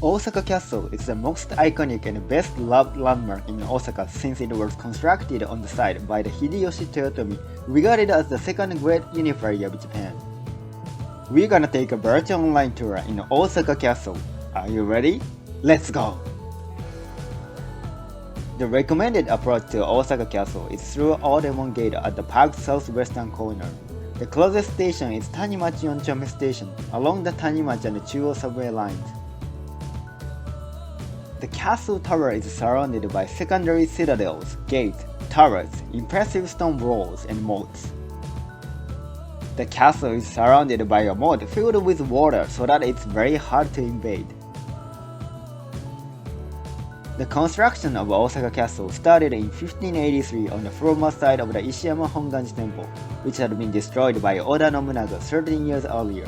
Osaka Castle is the most iconic and best loved landmark in Osaka since it was constructed on the site by the Hideyoshi Toyotomi, regarded as the second great unifier of Japan. We're gonna take a virtual online tour in Osaka Castle. Are you ready? Let's go! The recommended approach to Osaka Castle is through Otemon Gate at the park's southwestern corner. The closest station is Tanimachi Onchome Station, along the Tanimachi and Chuo subway lines. The castle tower is surrounded by secondary citadels, gates, turrets, impressive stone walls, and moats. The castle is surrounded by a moat filled with water so that it's very hard to invade. The construction of Osaka Castle started in 1583 on the former site of the Ishiyama Honganji Temple, which had been destroyed by Oda Nobunaga 13 years earlier.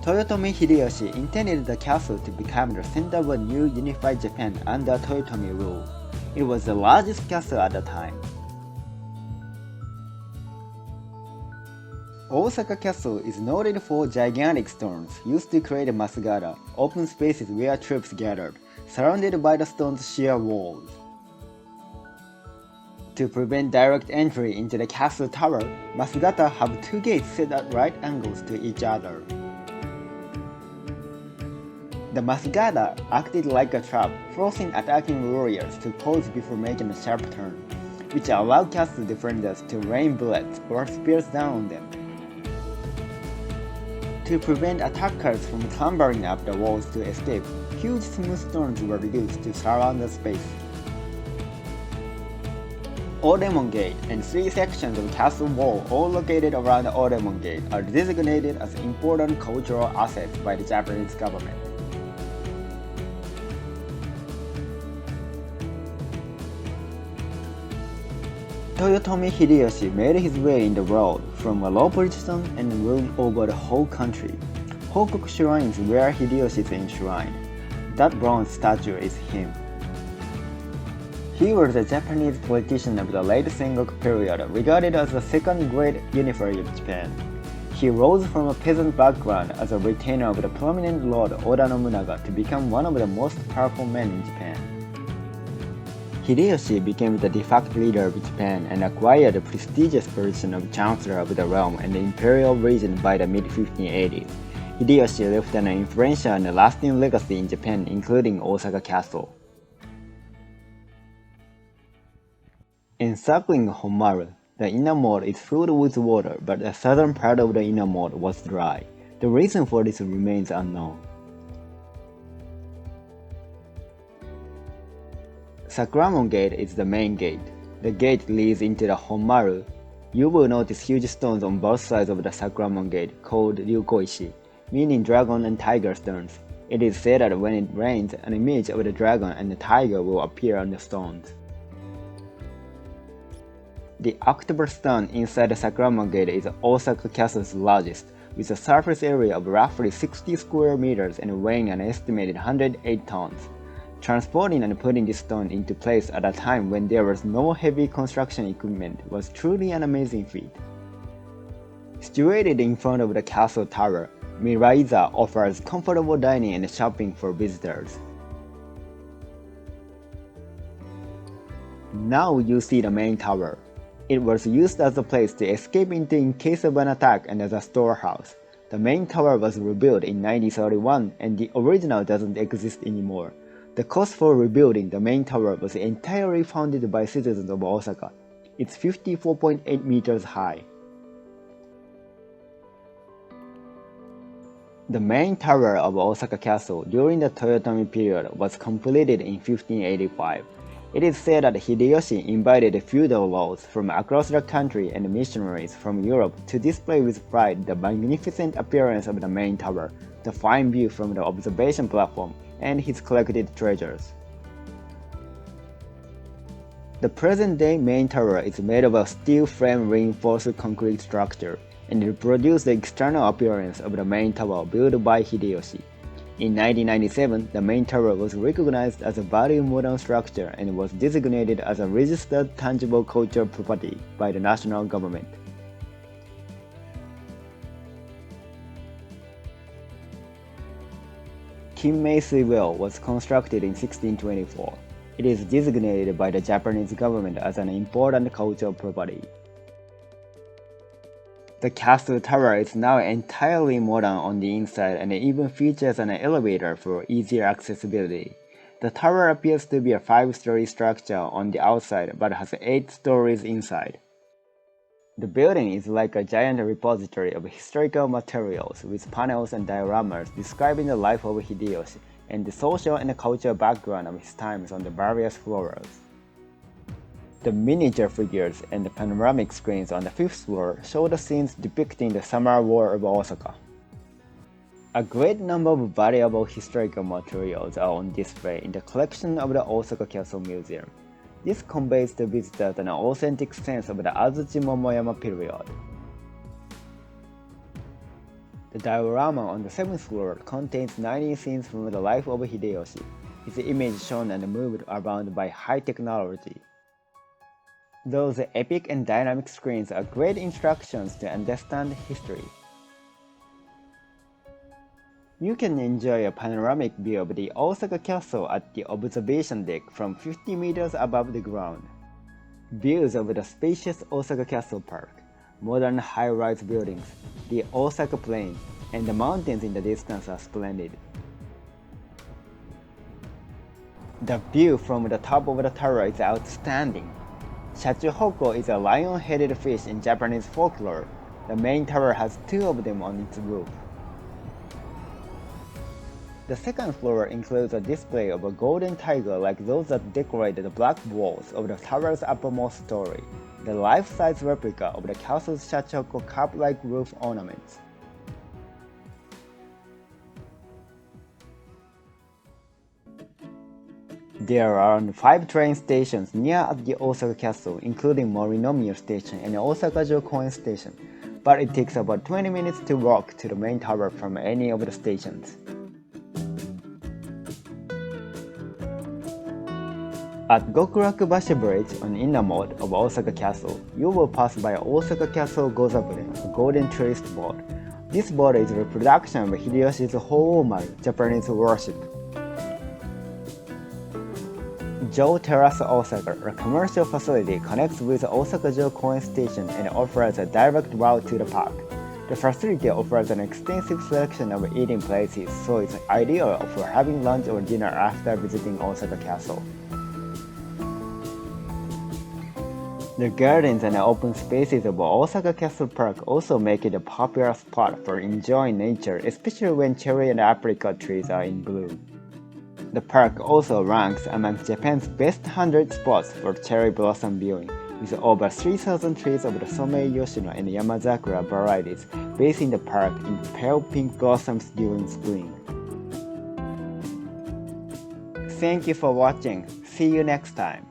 Toyotomi Hideyoshi intended the castle to become the center of a new unified Japan under Toyotomi rule. It was the largest castle at the time. Osaka Castle is noted for gigantic stones used to create masugata, open spaces where troops gathered, surrounded by the stone's sheer walls. To prevent direct entry into the castle tower, masugata have two gates set at right angles to each other. The masugata acted like a trap, forcing attacking warriors to pause before making a sharp turn, which allowed castle defenders to rain bullets or spears down on them. To prevent attackers from clambering up the walls to escape, huge smooth stones were used to surround the space. Otemon Gate and three sections of castle wall all located around the Otemon Gate are designated as important cultural assets by the Japanese government. Toyotomi Hideyoshi made his way in the world from a low position and ruled over the whole country. Hokoku Shrine is where Hideyoshi is enshrined. That bronze statue is him. He was a Japanese politician of the late Sengoku period, regarded as the second great unifier of Japan. He rose from a peasant background as a retainer of the prominent Lord Oda Nobunaga to become one of the most powerful men in Japan. Hideyoshi became the de facto leader of Japan and acquired the prestigious position of Chancellor of the realm and the imperial region by the mid-1580s. Hideyoshi left an influential and lasting legacy in Japan, including Osaka Castle. Encircling Honmaru, the inner moat is filled with water, but the southern part of the inner moat was dry. The reason for this remains unknown. Sakuramon Gate is the main gate. The gate leads into the Honmaru. You will notice huge stones on both sides of the Sakuramon Gate called Ryukoishi, meaning dragon and tiger stones. It is said that when it rains, an image of the dragon and the tiger will appear on the stones. The Octopus stone inside the Sakuramon Gate is Osaka Castle's largest, with a surface area of roughly 60 square meters and weighing an estimated 108 tons. Transporting and putting this stone into place at a time when there was no heavy construction equipment was truly an amazing feat. Situated in front of the castle tower, Miraiza offers comfortable dining and shopping for visitors. Now you see the main tower. It was used as a place to escape into in case of an attack and as a storehouse. The main tower was rebuilt in 1931 and the original doesn't exist anymore. The cost for rebuilding the main tower was entirely funded by citizens of Osaka. It's 54.8 meters high. The main tower of Osaka Castle during the Toyotomi period was completed in 1585. It is said that Hideyoshi invited feudal lords from across the country and missionaries from Europe to display with pride the magnificent appearance of the main tower, the fine view from the observation platform, and his collected treasures. The present-day main tower is made of a steel frame reinforced concrete structure and reproduces the external appearance of the main tower built by Hideyoshi. In 1997, the main tower was recognized as a value modern structure and was designated as a registered tangible cultural property by the national government. Kinmeisui Well was constructed in 1624. It is designated by the Japanese government as an important cultural property. The castle tower is now entirely modern on the inside and even features an elevator for easier accessibility. The tower appears to be a 5-story structure on the outside but has 8 stories inside. The building is like a giant repository of historical materials with panels and dioramas describing the life of Hideyoshi and the social and cultural background of his times on the various floors. The miniature figures and the panoramic screens on the 5th floor show the scenes depicting the Summer War of Osaka. A great number of valuable historical materials are on display in the collection of the Osaka Castle Museum. This conveys to visitors an authentic sense of the Azuchi Momoyama period. The diorama on the 7th floor contains 90 scenes from the life of Hideyoshi, his image shown and moved around by high technology. Those epic and dynamic screens are great instructions to understand history. You can enjoy a panoramic view of the Osaka Castle at the observation deck from 50 meters above the ground. Views of the spacious Osaka Castle Park, modern high-rise buildings, the Osaka Plain, and the mountains in the distance are splendid. The view from the top of the tower is outstanding. Shachuhoko is a lion-headed fish in Japanese folklore. The main tower has 2 of them on its roof. The 2nd floor includes a display of a golden tiger like those that decorate the black walls of the tower's uppermost story, the life-size replica of the castle's Shachoko cup-like roof ornaments. There are around 5 train stations near the Osaka Castle, including Morinomiya Station and Osaka-jo Koen Station, but it takes about 20 minutes to walk to the main tower from any of the stations. At Gokurakubashi Bridge on inner mode of Osaka Castle, you will pass by Osaka Castle Gozabure, a golden tourist boat. This boat is a reproduction of Hideyoshi's Ho'omaru, Japanese worship. Terrace Osaka, a commercial facility, connects with Osaka-jo Koen Station and offers a direct route to the park. The facility offers an extensive selection of eating places, so it's ideal for having lunch or dinner after visiting Osaka Castle. The gardens and open spaces of Osaka Castle Park also make it a popular spot for enjoying nature, especially when cherry and apricot trees are in bloom. The park also ranks among Japan's best 100 spots for cherry blossom viewing, with over 3,000 trees of the Somei Yoshino and Yamazakura varieties basing the park in pale pink blossoms during spring. Thank you for watching. See you next time.